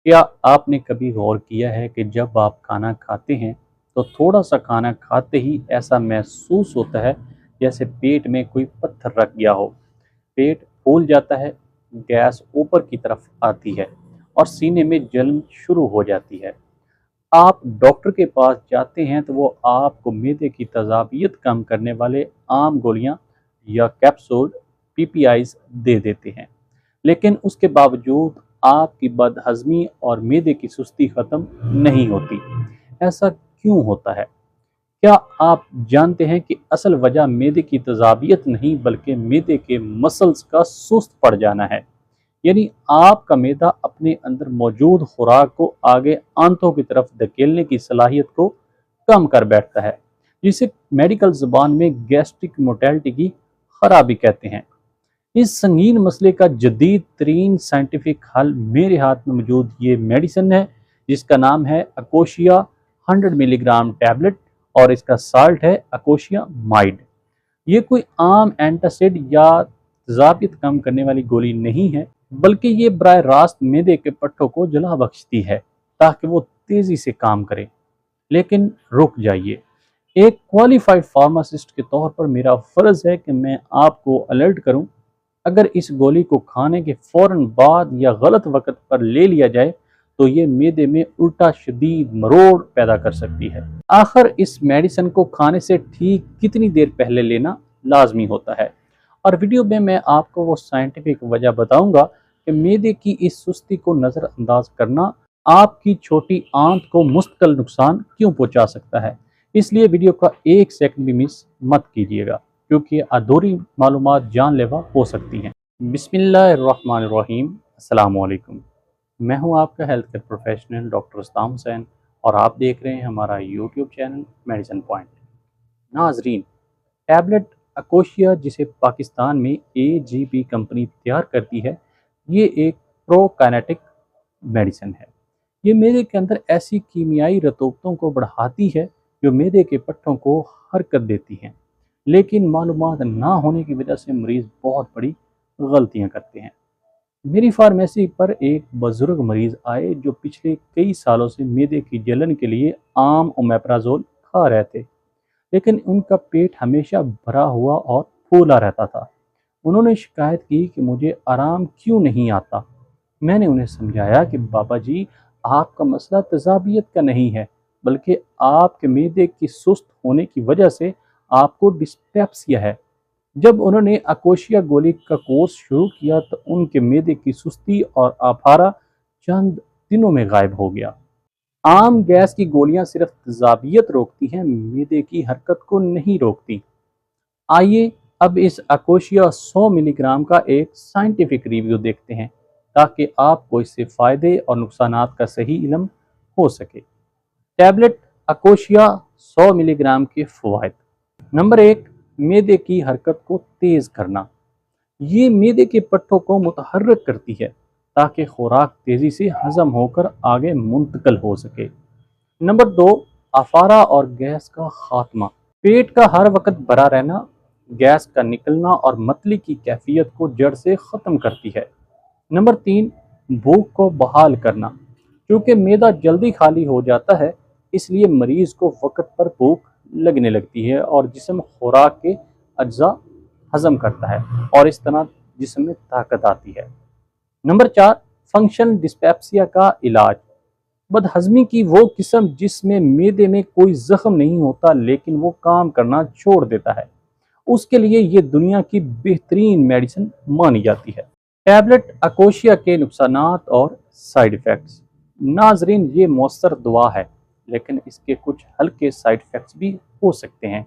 क्या आपने कभी गौर किया है कि जब आप खाना खाते हैं तो थोड़ा सा खाना खाते ही ऐसा महसूस होता है जैसे पेट में कोई पत्थर रख गया हो। पेट फूल जाता है, गैस ऊपर की तरफ आती है और सीने में जलन शुरू हो जाती है। आप डॉक्टर के पास जाते हैं तो वो आपको मैदे की तेज़ाबियत कम करने वाले आम गोलियां या कैप्सूल पीपीआईज दे देते हैं, लेकिन उसके बावजूद आपकी बदहज़मी और मैदे की सुस्ती ख़त्म नहीं होती। ऐसा क्यों होता है? क्या आप जानते हैं कि असल वजह मैदे की तेज़ाबियत नहीं बल्कि मैदे के मसल्स का सुस्त पड़ जाना है। यानी आपका मैदा अपने अंदर मौजूद खुराक को आगे आंतों की तरफ धकेलने की सलाहियत को कम कर बैठता है, जिसे मेडिकल ज़ुबान में गैस्ट्रिक मोटेलिटी की खराबी कहते हैं। इस संगीन मसले का जदीद तरीन साइंटिफिक हल मेरे हाथ में मौजूद ये मेडिसिन है, जिसका नाम है अकोशिया 100 मिलीग्राम टैबलेट और इसका साल्ट है अकोशिया माइड। ये कोई आम एंटासिड या तेज़ाबियत कम करने वाली गोली नहीं है, बल्कि ये बराह रास्त मैदे के पट्टों को जला बख्शती है ताकि वो तेज़ी से काम करे। लेकिन रुक जाइए, एक क्वालिफाइड फार्मासिस्ट के तौर पर मेरा फ़र्ज़ है कि मैं आपको अलर्ट करूं। अगर इस गोली को खाने के फ़ौरन बाद या गलत वक्त पर ले लिया जाए तो ये मैदे में उल्टा शदीद मरोड़ पैदा कर सकती है। आखिर इस मेडिसिन को खाने से ठीक कितनी देर पहले लेना लाजमी होता है, और वीडियो में मैं आपको वो साइंटिफिक वजह बताऊंगा कि मैदे की इस सुस्ती को नज़रअंदाज करना आपकी छोटी आंत को मुस्तकिल नुकसान क्यों पहुंचा सकता है। इसलिए वीडियो का एक सेकंड भी मिस मत कीजिएगा, क्योंकि अधूरी मालूमात जानलेवा हो सकती हैं। बिस्मिल्लाहिर्रहमानिर्रहीम। अस्सलाम वालेकुम। मैं हूं आपका health care professional doctor Rustam Hussain, और आप देख रहे हैं हमारा यूट्यूब चैनल मेडिसिन पॉइंट। नाजरीन, टैबलेट अकोशिया, जिसे पाकिस्तान में एजीपी कंपनी तैयार करती है, ये एक प्रोकाइनेटिक मेडिसिन है। ये मैदे के अंदर ऐसी कीमियाई रतूबतों को बढ़ाती है जो मैदे के पट्टों को हरकत देती हैं, लेकिन मालूमात ना होने की वजह से मरीज़ बहुत बड़ी गलतियां करते हैं। मेरी फार्मेसी पर एक बुजुर्ग मरीज़ आए जो पिछले कई सालों से मैदे की जलन के लिए आम ओमेप्राजोल खा रहे थे, लेकिन उनका पेट हमेशा भरा हुआ और फूला रहता था। उन्होंने शिकायत की कि मुझे आराम क्यों नहीं आता। मैंने उन्हें समझाया कि बाबा जी, आपका मसला तेज़ाबियत का नहीं है, बल्कि आपके मैदे की सुस्त होने की वजह से आपको डिस्पेप्सिया है। जब उन्होंने अकोशिया गोली का कोर्स शुरू किया तो उनके मैदे की सुस्ती और आफारा चंद दिनों में गायब हो गया। आम गैस की गोलियां सिर्फ तेज़ाबियत रोकती हैं, मैदे की हरकत को नहीं रोकती। आइए अब इस अकोशिया 100 मिलीग्राम का एक साइंटिफिक रिव्यू देखते हैं, ताकि आपको इससे फ़ायदे और नुकसानात का सही इल्म हो सके। टैबलेट अकोशिया 100 मिलीग्राम के फ़वाइद। नंबर 1, मैदे की हरकत को तेज़ करना। ये मैदे के पट्टों को मुतहर्रिक करती है ताकि खुराक तेज़ी से हजम होकर आगे मुंतकिल हो सके। नंबर 2, अफारा और गैस का खात्मा। पेट का हर वक्त भरा रहना गैस का निकलना और मतली की कैफियत को जड़ से ख़त्म करती है। नंबर 3, भूख को बहाल करना। क्योंकि मैदा जल्दी खाली हो जाता है, इसलिए मरीज़ को वक्त पर भूख लगने लगती है और जिस्म खुराक के अज्जा हजम करता है, और इस तरह जिस्म में ताकत आती है। नंबर 4, फंक्शन डिस्पेप्सिया का इलाज। बदहजमी की वो किस्म जिसमें मैदे में कोई जख्म नहीं होता लेकिन वो काम करना छोड़ देता है, उसके लिए ये दुनिया की बेहतरीन मेडिसिन मानी जाती है। टैबलेट अकोशिया के नुकसानात और साइड इफ़ेक्ट्स। नाजरीन, ये मौसर दुआ है, लेकिन इसके कुछ हल्के साइड इफ़ेक्ट्स भी हो सकते हैं।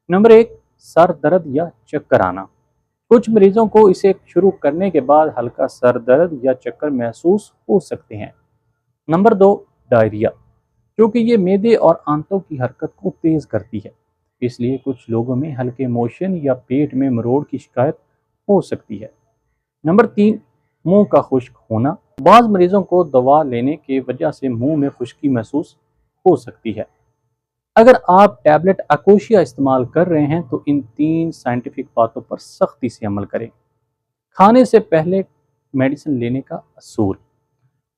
नंबर 1, सर दर्द या चक्कर आना। कुछ मरीजों को इसे शुरू करने के बाद हल्का सर दर्द या चक्कर महसूस हो सकते हैं। Number 2, diarrhoea. क्योंकि ये मैदे और आंतों की हरकत को तेज़ करती है, इसलिए कुछ लोगों में हल्के मोशन या पेट में मरोड़ की शिकायत हो सकती है। नंबर 3, मुंह का खुश्क होना। बाज़ मरीजों को दवा लेने की वजह से मुंह में खुश्की महसूस हो सकती है। अगर आप टैबलेट अकोशिया इस्तेमाल कर रहे हैं तो इन 3 साइंटिफिक बातों पर सख्ती से अमल करें। खाने से पहले मेडिसिन लेने का असूल।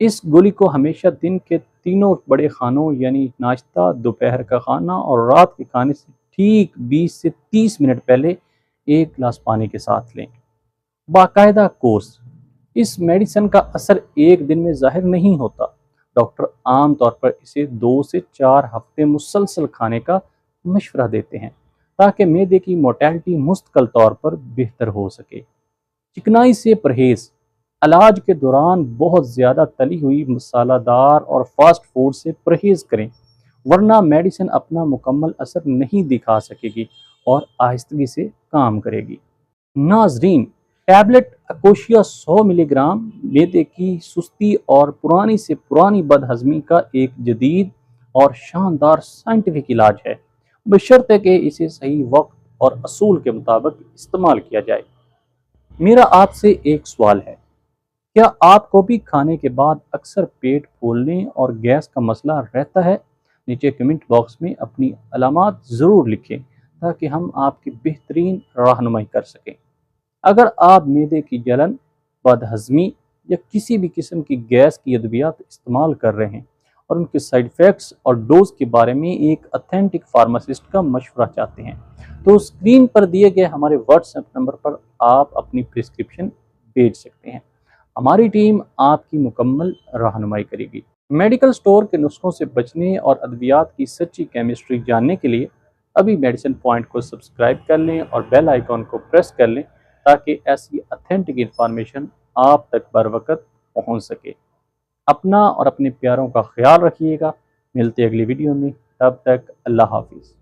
اس گولی کو ہمیشہ دن کے تینوں بڑے کھانوں یعنی ناشتہ، دوپہر کا کھانا اور رات کے کھانے سے ٹھیک 20 سے 30 منٹ پہلے ایک گلاس پانی کے ساتھ لیں۔ باقاعدہ کورس۔ اس میڈیسن کا اثر ایک دن میں ظاہر نہیں ہوتا۔ ڈاکٹر عام طور پر اسے 2 سے 4 ہفتے مسلسل کھانے کا مشورہ دیتے ہیں تاکہ معدے کی موٹیلٹی مستقل طور پر بہتر ہو سکے۔ چکنائی سے پرہیز۔ علاج کے دوران بہت زیادہ تلی ہوئی مسالہ دار اور فاسٹ فوڈ سے پرہیز کریں، ورنہ میڈیسن اپنا مکمل اثر نہیں دکھا سکے گی اور آہستگی سے کام کرے گی۔ ناظرین، ٹیبلٹ اکوشیا 100 ملی گرام معدے کی سستی اور پرانی سے پرانی بد ہضمی کا ایک جدید اور شاندار سائنٹیفک علاج ہے، بشرطے کہ اسے صحیح وقت اور اصول کے مطابق استعمال کیا جائے۔ میرا آپ سے ایک سوال ہے، کیا آپ کو بھی کھانے کے بعد اکثر پیٹ پھولنے اور گیس کا مسئلہ رہتا ہے؟ نیچے کمنٹ باکس میں اپنی علامات ضرور لکھیں تاکہ ہم آپ کی بہترین رہنمائی کر سکیں۔ اگر آپ معدے کی جلن، بد ہضمی یا کسی بھی قسم کی گیس کی ادویات استعمال کر رہے ہیں اور ان کے سائیڈ ایفیکٹس اور ڈوز کے بارے میں ایک اتھینٹک فارماسسٹ کا مشورہ چاہتے ہیں تو اسکرین پر دیے گئے ہمارے واٹس ایپ نمبر پر آپ اپنی پرسکرپشن بھیج سکتے ہیں۔ ہماری ٹیم آپ کی مکمل رہنمائی کرے گی۔ میڈیکل سٹور کے نسخوں سے بچنے اور ادویات کی سچی کیمسٹری جاننے کے لیے ابھی میڈیسن پوائنٹ کو سبسکرائب کر لیں اور بیل آئیکن کو پریس کر لیں تاکہ ایسی اتھینٹک انفارمیشن آپ تک بر وقت پہنچ سکے۔ اپنا اور اپنے پیاروں کا خیال رکھیے گا۔ ملتے اگلی ویڈیو میں، تب تک اللہ حافظ۔